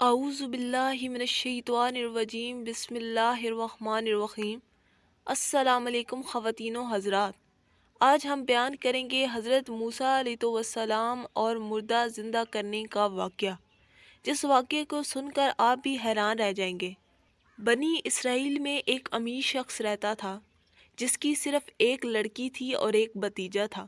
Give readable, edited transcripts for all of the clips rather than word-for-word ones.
اعوذ باللہ من الشیطان الرجیم بسم اللہ الرحمن الرحیم۔ السلام علیکم خواتین و حضرات، آج ہم بیان کریں گے حضرت موسیٰ علیہ السلام اور مردہ زندہ کرنے کا واقعہ، جس واقعے کو سن کر آپ بھی حیران رہ جائیں گے۔ بنی اسرائیل میں ایک امیر شخص رہتا تھا جس کی صرف ایک لڑکی تھی اور ایک بھتیجا تھا۔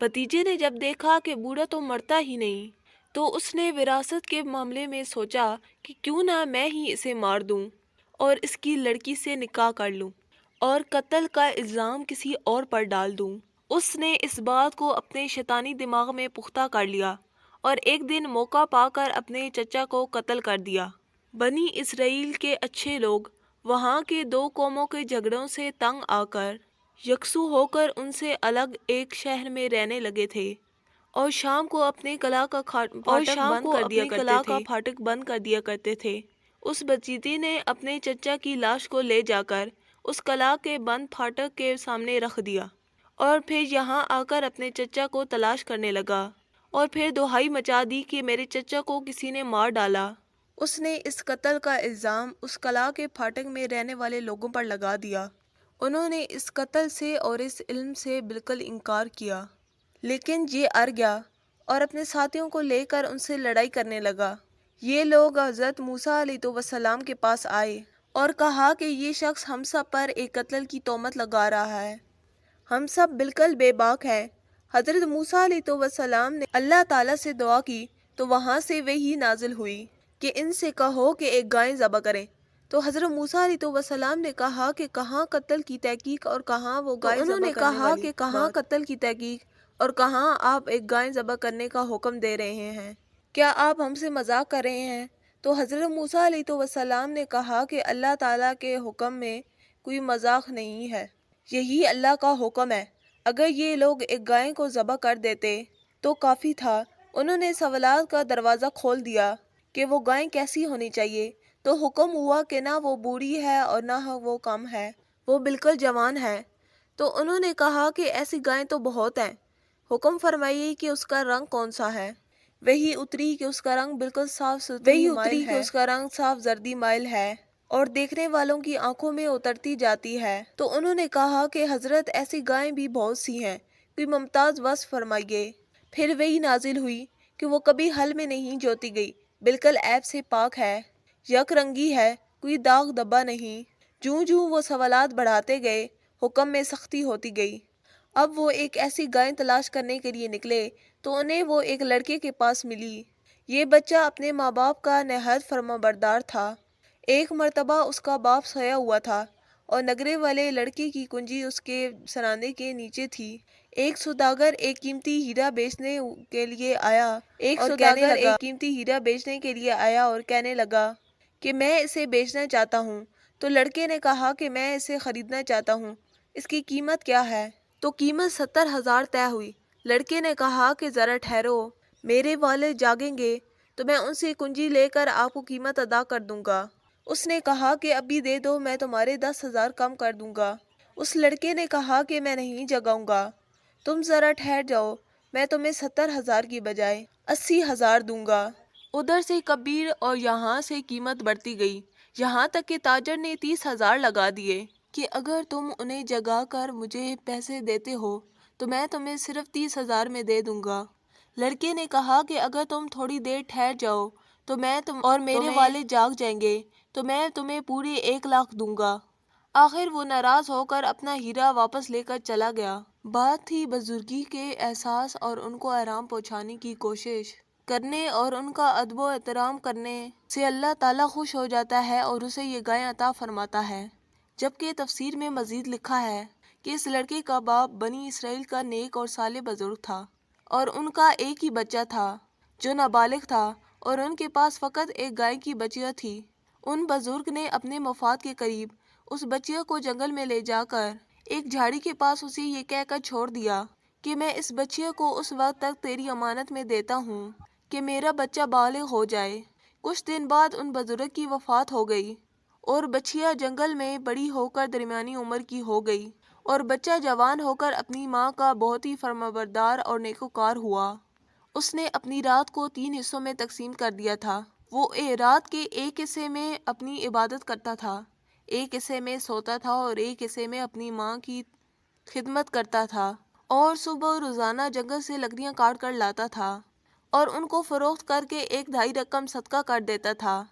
بھتیجے نے جب دیکھا کہ بوڑھا تو مرتا ہی نہیں، تو اس نے وراثت کے معاملے میں سوچا کہ کیوں نہ میں ہی اسے مار دوں اور اس کی لڑکی سے نکاح کر لوں اور قتل کا الزام کسی اور پر ڈال دوں۔ اس نے اس بات کو اپنے شیطانی دماغ میں پختہ کر لیا اور ایک دن موقع پا کر اپنے چچا کو قتل کر دیا۔ بنی اسرائیل کے اچھے لوگ وہاں کے دو قوموں کے جھگڑوں سے تنگ آ کر یکسو ہو کر ان سے الگ ایک شہر میں رہنے لگے تھے اور شام کو اپنے قلعہ کا پھاٹک بند کر دیا کرتے تھے۔ اس بچیتی نے اپنے چچا کی لاش کو لے جا کر اس قلعہ کے بند پھاٹک کے سامنے رکھ دیا اور پھر یہاں آ کر اپنے چچا کو تلاش کرنے لگا اور پھر دہائی مچا دی کہ میرے چچا کو کسی نے مار ڈالا۔ اس نے اس قتل کا الزام اس قلعہ کے پھاٹک میں رہنے والے لوگوں پر لگا دیا۔ انہوں نے اس قتل سے اور اس علم سے بالکل انکار کیا، لیکن یہ اڑ گیا اور اپنے ساتھیوں کو لے کر ان سے لڑائی کرنے لگا۔ یہ لوگ حضرت موسیٰ علیہ السلام کے پاس آئے اور کہا کہ یہ شخص ہم سب پر ایک قتل کی تہمت لگا رہا ہے، ہم سب بالکل بے باک ہیں۔ حضرت موسیٰ علیہ السلام نے اللہ تعالیٰ سے دعا کی تو وہاں سے وحی نازل ہوئی کہ ان سے کہو کہ ایک گائے ذبح کریں۔ تو حضرت موسیٰ علیہ السلام نے کہا کہ کہاں قتل کی تحقیق اور کہاں وہ گائے ذبح کرنے والی بات۔ انہوں نے کہا کہ کہاں قتل کی تحقیق اور کہاں آپ ایک گائے ذبح کرنے کا حکم دے رہے ہیں، کیا آپ ہم سے مذاق کر رہے ہیں؟ تو حضرت موسیٰ علیہ السلام نے کہا کہ اللہ تعالیٰ کے حکم میں کوئی مذاق نہیں ہے، یہی اللہ کا حکم ہے، اگر یہ لوگ ایک گائے کو ذبح کر دیتے تو کافی تھا۔ انہوں نے سوالات کا دروازہ کھول دیا کہ وہ گائے کیسی ہونی چاہیے، تو حکم ہوا کہ نہ وہ بوڑھی ہے اور نہ وہ کم ہے، وہ بالکل جوان ہے۔ تو انہوں نے کہا کہ ایسی گائیں تو بہت ہیں، حکم فرمائیے کہ اس کا رنگ کون سا ہے۔ وہی اتری کہ اس کا رنگ بالکل صاف زردی مائل ہے اور دیکھنے والوں کی آنکھوں میں اترتی جاتی ہے۔ تو انہوں نے کہا کہ حضرت ایسی گائیں بھی بہت سی ہیں، کوئی ممتاز وصف فرمائیے۔ پھر وہی نازل ہوئی کہ وہ کبھی ہل میں نہیں جوتی گئی، بالکل عیب سے پاک ہے، یک رنگی ہے، کوئی داغ دبا نہیں۔ جوں جوں وہ سوالات بڑھاتے گئے، حکم میں سختی ہوتی گئی۔ اب وہ ایک ایسی گائے تلاش کرنے کے لیے نکلے تو انہیں وہ ایک لڑکے کے پاس ملی۔ یہ بچہ اپنے ماں باپ کا نہایت فرمانبردار تھا۔ ایک مرتبہ اس کا باپ سویا ہوا تھا اور نگرے والے لڑکے کی کنجی اس کے سرانے کے نیچے تھی۔ ایک سوداگر ایک قیمتی ہیرا بیچنے کے لیے آیا اور کہنے لگا کہ میں اسے بیچنا چاہتا ہوں۔ تو لڑکے نے کہا کہ میں اسے خریدنا چاہتا ہوں، اس کی قیمت کیا ہے؟ تو قیمت 70,000 طے ہوئی۔ لڑکے نے کہا کہ ذرا ٹھہرو، میرے والد جاگیں گے تو میں ان سے کنجی لے کر آپ کو قیمت ادا کر دوں گا۔ اس نے کہا کہ ابھی دے دو، میں تمہارے 10,000 کم کر دوں گا۔ اس لڑکے نے کہا کہ میں نہیں جگاؤں گا، تم ذرا ٹھہر جاؤ، میں تمہیں 70,000 کی بجائے 80,000 دوں گا۔ ادھر سے کبیر اور یہاں سے قیمت بڑھتی گئی، یہاں تک کہ تاجر نے 30,000 لگا دیے کہ اگر تم انہیں جگا کر مجھے پیسے دیتے ہو تو میں تمہیں صرف 30,000 میں دے دوں گا۔ لڑکے نے کہا کہ اگر تم تھوڑی دیر ٹھہر جاؤ تو اور میرے والد جاگ جائیں گے تو میں تمہیں پورے 1,00,000 دوں گا۔ آخر وہ ناراض ہو کر اپنا ہیرا واپس لے کر چلا گیا۔ بات تھی بزرگی کے احساس اور ان کو آرام پہنچانے کی کوشش کرنے اور ان کا ادب و احترام کرنے سے اللہ تعالیٰ خوش ہو جاتا ہے اور اسے یہ گائے عطا فرماتا ہے۔ جبکہ تفسیر میں مزید لکھا ہے کہ اس لڑکے کا باپ بنی اسرائیل کا نیک اور صالح بزرگ تھا اور ان کا ایک ہی بچہ تھا جو نابالغ تھا اور ان کے پاس فقط ایک گائے کی بچیا تھی۔ ان بزرگ نے اپنے مفاد کے قریب اس بچیا کو جنگل میں لے جا کر ایک جھاڑی کے پاس اسے یہ کہہ کر چھوڑ دیا کہ میں اس بچیا کو اس وقت تک تیری امانت میں دیتا ہوں کہ میرا بچہ بالغ ہو جائے۔ کچھ دن بعد ان بزرگ کی وفات ہو گئی اور بچیا جنگل میں بڑی ہو کر درمیانی عمر کی ہو گئی اور بچہ جوان ہو کر اپنی ماں کا بہت ہی فرمانبردار اور نیکوکار ہوا۔ اس نے اپنی رات کو 3 حصوں میں تقسیم کر دیا تھا، وہ رات کے ایک حصے میں اپنی عبادت کرتا تھا، ایک حصے میں سوتا تھا اور ایک حصے میں اپنی ماں کی خدمت کرتا تھا، اور صبح روزانہ جنگل سے لکڑیاں کاٹ کر لاتا تھا اور ان کو فروخت کر کے 1/2 رقم صدقہ کر دیتا تھا،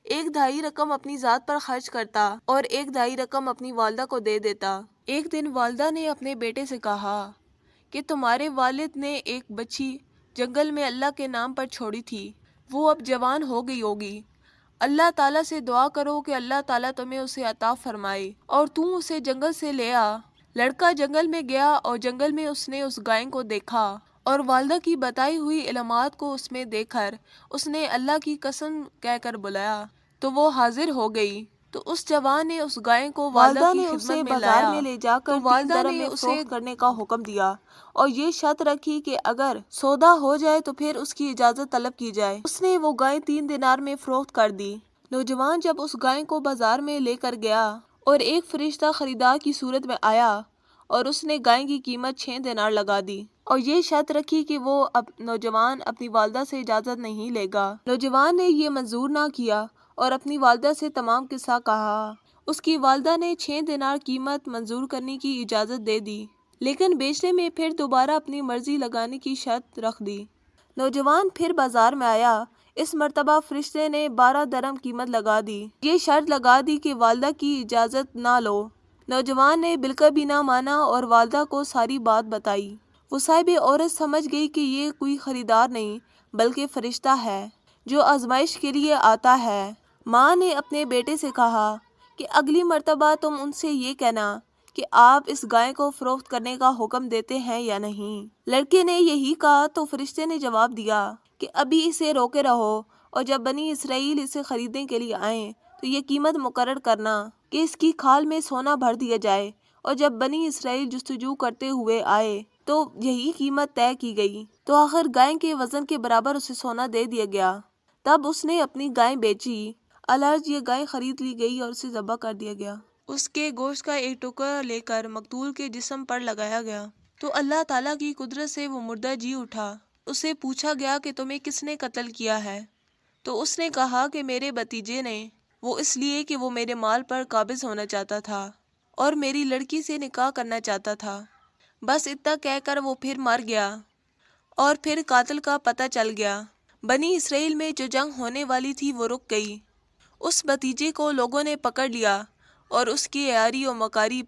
1/2 رقم اپنی ذات پر خرچ کرتا اور 1/2 رقم اپنی والدہ کو دے دیتا۔ ایک دن والدہ نے اپنے بیٹے سے کہا کہ تمہارے والد نے ایک بچی جنگل میں اللہ کے نام پر چھوڑی تھی، وہ اب جوان ہو گئی ہوگی، اللہ تعالیٰ سے دعا کرو کہ اللہ تعالیٰ تمہیں اسے عطا فرمائے اور تم اسے جنگل سے لے آ۔ لڑکا جنگل میں گیا اور جنگل میں اس نے اس گائے کو دیکھا اور والدہ کی بتائی ہوئی علامات کو اس میں دیکھ کر اس نے اللہ کی قسم کہہ کر بلایا تو وہ حاضر ہو گئی۔ تو اس جوان نے اس گائے کو والدہ کی خدمت میں لایا بازار میں لے جا کر تو والدہ 3 درہم نے میں اسے فروخت کرنے کا حکم دیا اور یہ شرط رکھی کہ اگر سودا ہو جائے تو پھر اس کی اجازت طلب کی جائے۔ اس نے وہ گائے 3 دینار میں فروخت کر دی۔ نوجوان جب اس گائے کو بازار میں لے کر گیا اور ایک فرشتہ خریدار کی صورت میں آیا اور اس نے گائے کی قیمت 6 دینار لگا دی اور یہ شرط رکھی کہ وہ نوجوان اپنی والدہ سے اجازت نہیں لے گا۔ نوجوان نے یہ منظور نہ کیا اور اپنی والدہ سے تمام قصہ کہا۔ اس کی والدہ نے 6 دینار قیمت منظور کرنے کی اجازت دے دی، لیکن بیچنے میں پھر دوبارہ اپنی مرضی لگانے کی شرط رکھ دی۔ نوجوان پھر بازار میں آیا، اس مرتبہ فرشتے نے 12 درہم قیمت لگا دی، یہ شرط لگا دی کہ والدہ کی اجازت نہ لو۔ نوجوان نے بالکل بھی نہ مانا اور والدہ کو ساری بات بتائی۔ وہ صاحب عورت سمجھ گئی کہ یہ کوئی خریدار نہیں بلکہ فرشتہ ہے جو آزمائش کے لیے آتا ہے۔ ماں نے اپنے بیٹے سے کہا کہ اگلی مرتبہ تم ان سے یہ کہنا کہ آپ اس گائے کو فروخت کرنے کا حکم دیتے ہیں یا نہیں۔ لڑکے نے یہی کہا تو فرشتے نے جواب دیا کہ ابھی اسے روکے رہو اور جب بنی اسرائیل اسے خریدنے کے لیے آئیں تو یہ قیمت مقرر کرنا کہ اس کی کھال میں سونا بھر دیا جائے، اور جب بنی اسرائیل جستجو کرتے ہوئے آئے تو یہی قیمت طے کی گئی۔ تو آخر گائے کے وزن کے برابر اسے سونا دے دیا گیا۔ تب اس نے اپنی گائے بیچی، العرض یہ گائے خرید لی گئی اور اسے ذبح کر دیا گیا۔ اس کے گوشت کا ایک ٹکڑا لے کر مقتول کے جسم پر لگایا گیا تو اللہ تعالیٰ کی قدرت سے وہ مردہ جی اٹھا۔ اسے پوچھا گیا کہ تمہیں کس نے قتل کیا ہے؟ تو اس نے کہا کہ میرے بھتیجے نے، وہ اس لیے کہ وہ میرے مال پر قابض ہونا چاہتا تھا اور میری لڑکی سے نکاح کرنا چاہتا تھا۔ بس اتنا کہہ کر وہ پھر مر گیا اور پھر قاتل کا پتہ چل گیا۔ بنی اسرائیل میں جو جنگ ہونے والی تھی وہ رک گئی۔ اس بھتیجے کو لوگوں نے پکڑ لیا اور اس کی عیاری و مکاری